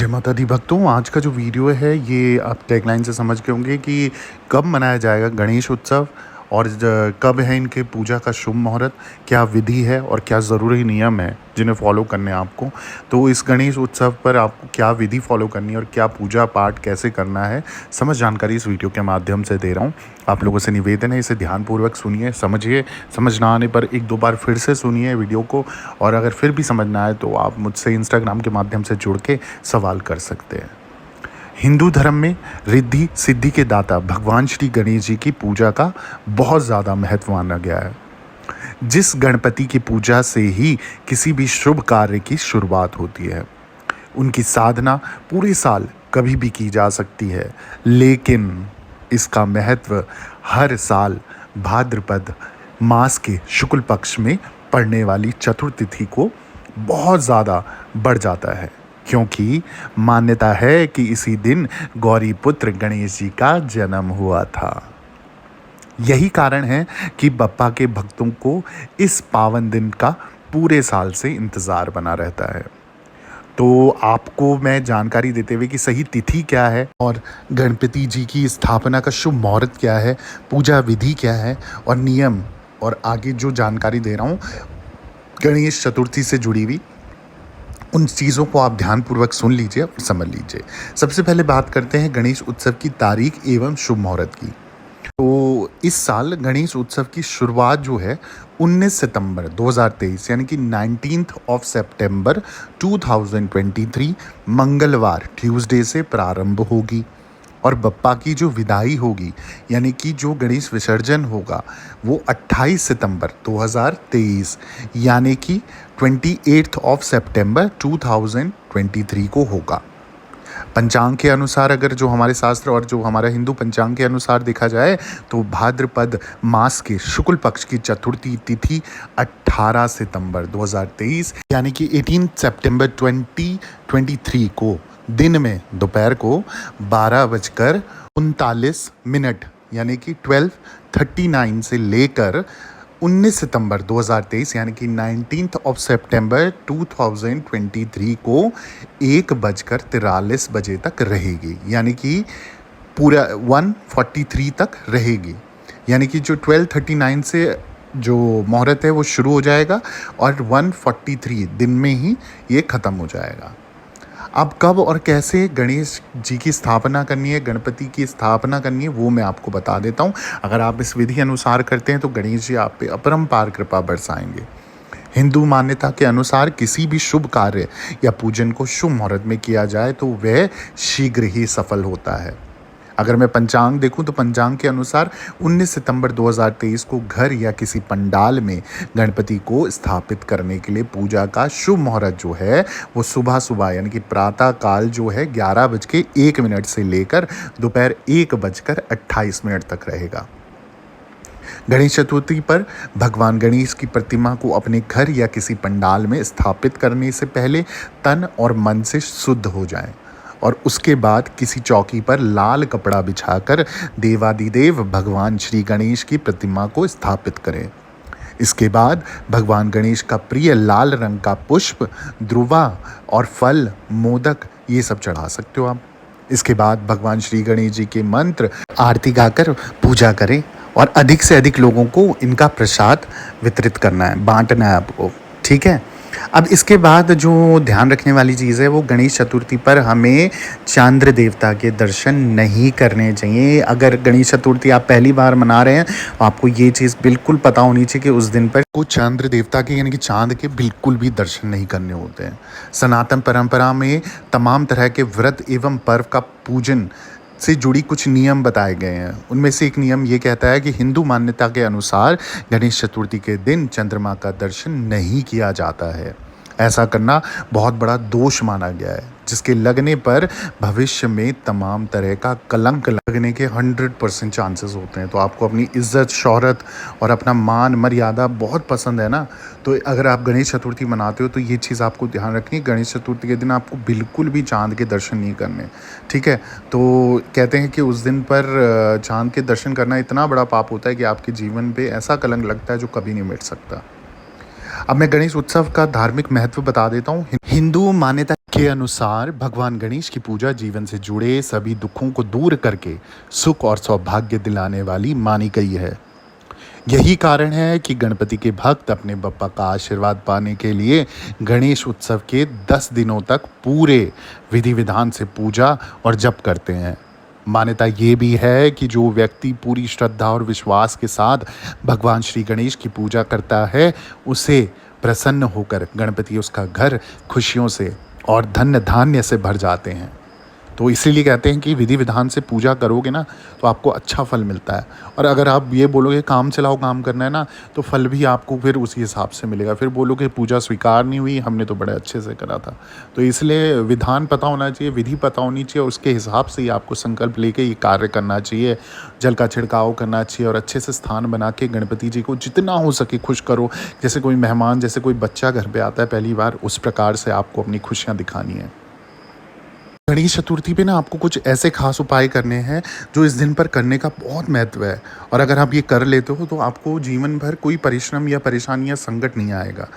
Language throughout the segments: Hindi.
जय माता दी भक्तों, आज का जो वीडियो है ये आप टैगलाइन से समझ गए होंगे कि कब मनाया जाएगा गणेश उत्सव और कब है इनके पूजा का शुभ मुहूर्त, क्या विधि है और क्या ज़रूरी नियम है जिन्हें फॉलो करने हैं आपको। तो इस गणेश उत्सव पर आपको क्या विधि फॉलो करनी है और क्या पूजा पाठ कैसे करना है, समझ जानकारी इस वीडियो के माध्यम से दे रहा हूँ। आप लोगों से निवेदन है, इसे ध्यानपूर्वक सुनिए, समझिए, समझ ना आने पर एक दो बार फिर से सुनिए वीडियो को, और अगर फिर भी समझ ना आए तो आप मुझसे इंस्टाग्राम के माध्यम से जुड़ के सवाल कर सकते हैं। हिंदू धर्म में रिद्धि सिद्धि के दाता भगवान श्री गणेश जी की पूजा का बहुत ज़्यादा महत्व माना गया है। जिस गणपति की पूजा से ही किसी भी शुभ कार्य की शुरुआत होती है। उनकी साधना पूरे साल कभी भी की जा सकती है, लेकिन इसका महत्व हर साल भाद्रपद मास के शुक्ल पक्ष में पड़ने वाली चतुर्थिथि को बहुत ज़्यादा बढ़ जाता है, क्योंकि मान्यता है कि इसी दिन गौरी पुत्र गणेश जी का जन्म हुआ था। यही कारण है कि बप्पा के भक्तों को इस पावन दिन का पूरे साल से इंतज़ार बना रहता है। तो आपको मैं जानकारी देते हुए कि सही तिथि क्या है और गणपति जी की स्थापना का शुभ मुहूर्त क्या है, पूजा विधि क्या है और नियम, और आगे जो जानकारी दे रहा हूँ गणेश चतुर्थी से जुड़ी हुई, उन चीज़ों को आप ध्यानपूर्वक सुन लीजिए और समझ लीजिए। सबसे पहले बात करते हैं गणेश उत्सव की तारीख एवं शुभ मुहूर्त की। तो इस साल गणेश उत्सव की शुरुआत जो है 19 सितंबर 2023 यानी कि 19th ऑफ सितंबर 2023 मंगलवार ट्यूसडे से प्रारंभ होगी, और बप्पा की जो विदाई होगी यानी कि जो गणेश विसर्जन होगा वो 28 सितंबर 2023 यानी कि 28th ऑफ सितंबर 2023 को होगा। पंचांग के अनुसार, अगर जो हमारे शास्त्र और जो हमारा हिंदू पंचांग के अनुसार देखा जाए तो भाद्रपद मास के शुक्ल पक्ष की चतुर्थी तिथि 18 सितंबर 2023 यानी कि 18 सितंबर 2023 को दिन में दोपहर को 12:39 यानी कि 12:39 से लेकर 19 सितंबर 2023 यानी कि 19th ऑफ सितंबर 2023 को 1:43 तक रहेगी, यानी कि पूरा 1:43 तक रहेगी। यानी कि जो 12:39 से जो मुहूर्त है वो शुरू हो जाएगा और 1:43 दिन में ही ये ख़त्म हो जाएगा। अब कब और कैसे गणेश जी की स्थापना करनी है, गणपति की स्थापना करनी है, वो मैं आपको बता देता हूँ। अगर आप इस विधि अनुसार करते हैं तो गणेश जी आप पे अपरंपार कृपा बरसाएंगे। हिंदू मान्यता के अनुसार किसी भी शुभ कार्य या पूजन को शुभ मुहूर्त में किया जाए तो वह शीघ्र ही सफल होता है। अगर मैं पंचांग देखूं तो पंचांग के अनुसार 19 सितंबर 2023 को घर या किसी पंडाल में गणपति को स्थापित करने के लिए पूजा का शुभ मुहूर्त जो है वो सुबह सुबह यानी कि प्रातः काल जो है 11:01 से लेकर दोपहर 1:28 तक रहेगा। गणेश चतुर्थी पर भगवान गणेश की प्रतिमा को अपने घर या किसी पंडाल में स्थापित करने से पहले तन और मन से शुद्ध हो जाएं, और उसके बाद किसी चौकी पर लाल कपड़ा बिछाकर देवादिदेव भगवान श्री गणेश की प्रतिमा को स्थापित करें। इसके बाद भगवान गणेश का प्रिय लाल रंग का पुष्प, ध्रुवा और फल, मोदक ये सब चढ़ा सकते हो आप। इसके बाद भगवान श्री गणेश जी के मंत्र आरती गाकर पूजा करें और अधिक से अधिक लोगों को इनका प्रसाद वितरित करना है, बांटना है आपको, ठीक है। अब इसके बाद जो ध्यान रखने वाली चीज़ है वो गणेश चतुर्थी पर हमें चंद्र देवता के दर्शन नहीं करने चाहिए। अगर गणेश चतुर्थी आप पहली बार मना रहे हैं तो आपको ये चीज़ बिल्कुल पता होनी चाहिए कि उस दिन पर को चंद्र देवता के यानी कि चांद के बिल्कुल भी दर्शन नहीं करने होते हैं। सनातन परंपरा में तमाम तरह के व्रत एवं पर्व का पूजन से जुड़ी कुछ नियम बताए गए हैं। उनमें से एक नियम ये कहता है कि हिंदू मान्यता के अनुसार गणेश चतुर्थी के दिन चंद्रमा का दर्शन नहीं किया जाता है। ऐसा करना बहुत बड़ा दोष माना गया है, जिसके लगने पर भविष्य में तमाम तरह का कलंक लगने के 100% चांसेस होते हैं। तो आपको अपनी इज्जत, शोहरत और अपना मान मर्यादा बहुत पसंद है ना, तो अगर आप गणेश चतुर्थी मनाते हो तो ये चीज़ आपको ध्यान रखनी है। गणेश चतुर्थी के दिन आपको बिल्कुल भी चांद के दर्शन नहीं करने, ठीक है। तो कहते हैं कि उस दिन पर चांद के दर्शन करना इतना बड़ा पाप होता है कि आपके जीवन पे ऐसा कलंक लगता है जो कभी नहीं मिट सकता। अब मैं गणेश उत्सव का धार्मिक महत्व बता देता हूँ। हिंदू मान्यता के के अनुसार भगवान गणेश की पूजा जीवन से जुड़े सभी दुखों को दूर करके सुख और सौभाग्य दिलाने वाली मानी गई है। यही कारण है कि गणपति के भक्त अपने बप्पा का आशीर्वाद पाने के लिए गणेश उत्सव के 10 दिनों तक पूरे विधि विधान से पूजा और जप करते हैं। मान्यता ये भी है कि जो व्यक्ति पूरी श्रद्धा और विश्वास के साथ भगवान श्री गणेश की पूजा करता है, उसे प्रसन्न होकर गणपति उसका घर खुशियों से और धन धान्य से भर जाते हैं। तो इसीलिए कहते हैं कि विधि विधान से पूजा करोगे ना तो आपको अच्छा फल मिलता है। और अगर आप ये बोलोगे काम चलाओ काम करना है ना, तो फल भी आपको फिर उसी हिसाब से मिलेगा। फिर बोलोगे पूजा स्वीकार नहीं हुई, हमने तो बड़े अच्छे से करा था। तो इसलिए विधान पता होना चाहिए, विधि पता होनी चाहिए, उसके हिसाब से ही आपको संकल्प लेके ये कार्य करना चाहिए। जल का छिड़काव करना चाहिए और अच्छे से स्थान बना के गणपति जी को जितना हो सके खुश करो। जैसे कोई मेहमान, जैसे कोई बच्चा घर पर आता है पहली बार, उस प्रकार से आपको अपनी खुशियाँ दिखानी है। गणेश चतुर्थी पे ना आपको कुछ ऐसे खास उपाय करने हैं जो इस दिन पर करने का बहुत महत्व है। और अगर आप ये कर लेते हो तो आपको जीवन भर कोई परिश्रम या परेशानी या संकट नहीं आएगा।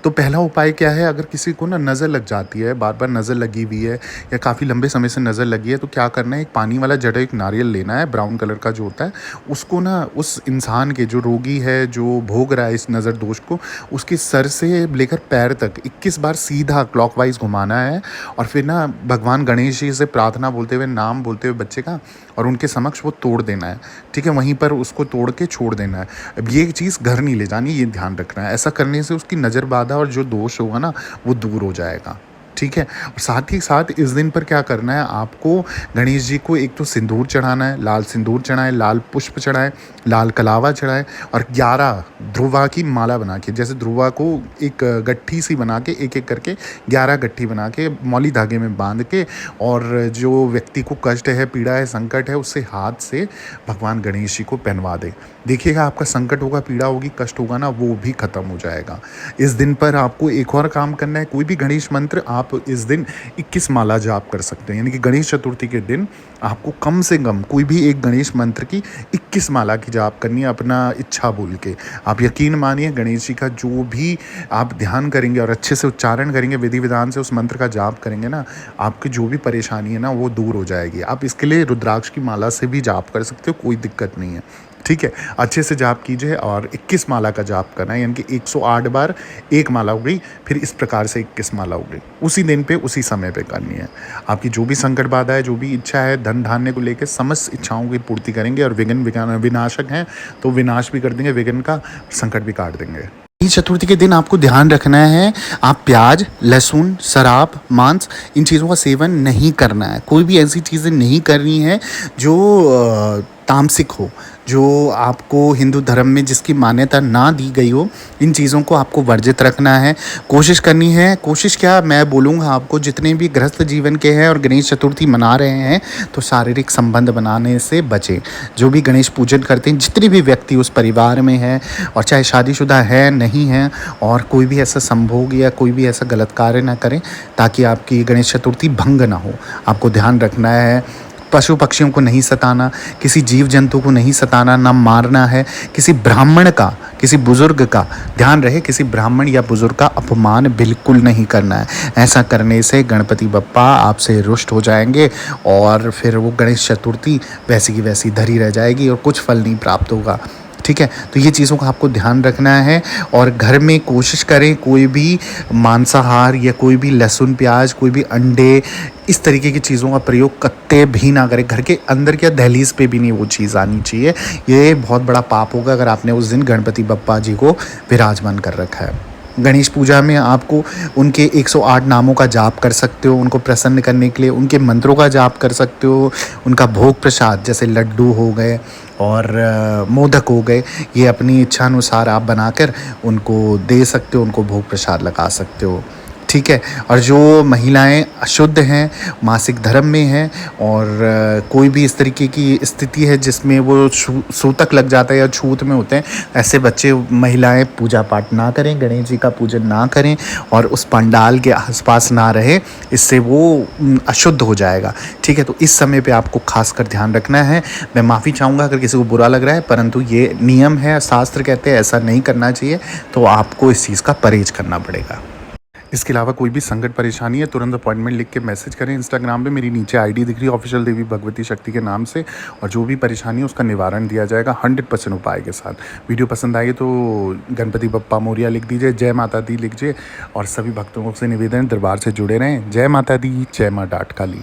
तो पहला उपाय क्या है, अगर किसी को ना नज़र लग जाती है, बार बार नज़र लगी हुई है या काफ़ी लंबे समय से नज़र लगी है, तो क्या करना है, एक पानी वाला जड़, एक नारियल लेना है ब्राउन कलर का जो होता है, उसको ना उस इंसान के, जो रोगी है, जो भोग रहा है इस नज़र दोष को, उसके सर से लेकर पैर तक 21 बार सीधा क्लॉकवाइज घुमाना है। और फिर ना भगवान गणेश जी से प्रार्थना बोलते हुए, नाम बोलते हुए बच्चे का, और उनके समक्ष वो तोड़ देना है। ठीक है, वहीं पर उसको तोड़ के छोड़ देना है। अब ये चीज़ घर नहीं ले जानी, ये ध्यान रखना है। ऐसा करने से उसकी नज़र बाधा और जो दोष होगा ना वो दूर हो जाएगा। ठीक है, और साथ ही साथ इस दिन पर क्या करना है, आपको गणेश जी को एक तो सिंदूर चढ़ाना है, लाल सिंदूर चढ़ाएं, लाल पुष्प चढ़ाएं, लाल कलावा चढ़ाएं और 11 ध्रुवा की माला बना के, जैसे ध्रुवा को एक गट्ठी सी बना के एक एक करके 11 गट्ठी बना के मौली धागे में बांध के, और जो व्यक्ति को कष्ट है, पीड़ा है, संकट है, उससे हाथ से भगवान गणेश जी को पहनवा दे। देखिएगा आपका संकट होगा, पीड़ा होगी, कष्ट होगा ना, वो भी खत्म हो जाएगा। इस दिन पर आपको एक और काम करना है, कोई भी गणेश मंत्र आप इस दिन 21 माला जाप कर सकते हैं। यानी कि गणेश चतुर्थी के दिन आपको कम से कम कोई भी एक गणेश मंत्र की 21 माला की जाप करनी है, अपना इच्छा बोल के। आप यकीन मानिए, गणेश जी का जो भी आप ध्यान करेंगे और अच्छे से उच्चारण करेंगे, विधि विधान से उस मंत्र का जाप करेंगे ना, आपकी जो भी परेशानी है ना वो दूर हो जाएगी। आप इसके लिए रुद्राक्ष की माला से भी जाप कर सकते हो, कोई दिक्कत नहीं है। ठीक है, अच्छे से जाप कीजिए और 21 माला का जाप करना है, यानी कि 108 बार एक माला हो गई, फिर इस प्रकार से 21 माला हो गई। उसी दिन पे उसी समय पे करनी है। आपकी जो भी संकट बाधा है, जो भी इच्छा है, धन धान्य को लेकर समस्त इच्छाओं की पूर्ति करेंगे। और विघ्न विनाशक हैं तो विनाश भी कर देंगे, विघ्न का संकट भी काट देंगे। गणेश चतुर्थी के दिन आपको ध्यान रखना है, आप प्याज, लहसुन, शराब, मांस, इन चीज़ों का सेवन नहीं करना है। कोई भी ऐसी चीज़ें नहीं करनी है जो तामसिक हो, जो आपको हिंदू धर्म में जिसकी मान्यता ना दी गई हो, इन चीज़ों को आपको वर्जित रखना है। कोशिश करनी है, कोशिश क्या मैं बोलूँगा आपको, जितने भी गृहस्थ जीवन के हैं और गणेश चतुर्थी मना रहे हैं, तो शारीरिक संबंध बनाने से बचें। जो भी गणेश पूजन करते हैं, जितने भी व्यक्ति उस परिवार में हैं, और चाहे शादीशुदा है नहीं है, और कोई भी ऐसा संभोग या कोई भी ऐसा गलत कार्य ना करें, ताकि आपकी गणेश चतुर्थी भंग ना हो। आपको ध्यान रखना है, पशु पक्षियों को नहीं सताना, किसी जीव जंतु को नहीं सताना, ना मारना है। किसी ब्राह्मण का, किसी बुजुर्ग का, ध्यान रहे, किसी ब्राह्मण या बुजुर्ग का अपमान बिल्कुल नहीं करना है। ऐसा करने से गणपति बप्पा आपसे रुष्ट हो जाएंगे और फिर वो गणेश चतुर्थी वैसी की वैसी धरी रह जाएगी और कुछ फल नहीं प्राप्त होगा। ठीक है, तो ये चीज़ों का आपको ध्यान रखना है। और घर में कोशिश करें कोई भी मांसाहार या कोई भी लहसुन प्याज, कोई भी अंडे, इस तरीके की चीज़ों का प्रयोग कत्ते भी ना करें। घर के अंदर क्या दहलीज पे भी नहीं वो चीज़ आनी चाहिए। ये बहुत बड़ा पाप होगा अगर आपने उस दिन गणपति बप्पा जी को विराजमान कर रखा है। गणेश पूजा में आपको उनके 108 नामों का जाप कर सकते हो, उनको प्रसन्न करने के लिए उनके मंत्रों का जाप कर सकते हो। उनका भोग प्रसाद जैसे लड्डू हो गए और मोदक हो गए, ये अपनी इच्छा अनुसार आप बनाकर उनको दे सकते हो, उनको भोग प्रसाद लगा सकते हो। ठीक है, और जो महिलाएं अशुद्ध हैं, मासिक धर्म में हैं, और कोई भी इस तरीके की स्थिति है जिसमें वो सूतक लग जाता है या छूत में होते हैं, ऐसे बच्चे, महिलाएं पूजा पाठ ना करें, गणेश जी का पूजन ना करें और उस पंडाल के आसपास ना रहे, इससे वो अशुद्ध हो जाएगा। ठीक है, तो इस समय पे आपको खासकर ध्यान रखना है। मैं माफ़ी चाहूँगा अगर किसी को बुरा लग रहा है, परंतु ये नियम है, शास्त्र कहते हैं ऐसा नहीं करना चाहिए, तो आपको इस चीज़ का परहेज करना पड़ेगा। इसके अलावा कोई भी संकट परेशानी है तुरंत अपॉइंटमेंट लिख के मैसेज करें इंस्टाग्राम पे, मेरी नीचे आईडी दिख रही है ऑफिशियल देवी भगवती शक्ति के नाम से, और जो भी परेशानी है उसका निवारण दिया जाएगा 100% उपाय के साथ। वीडियो पसंद आई तो गणपति बप्पा मोरिया लिख दीजिए, जय माता दी लिखिए, और सभी भक्तों से निवेदन दरबार से जुड़े रहें। जय माता दी, जय माँ डाट काली।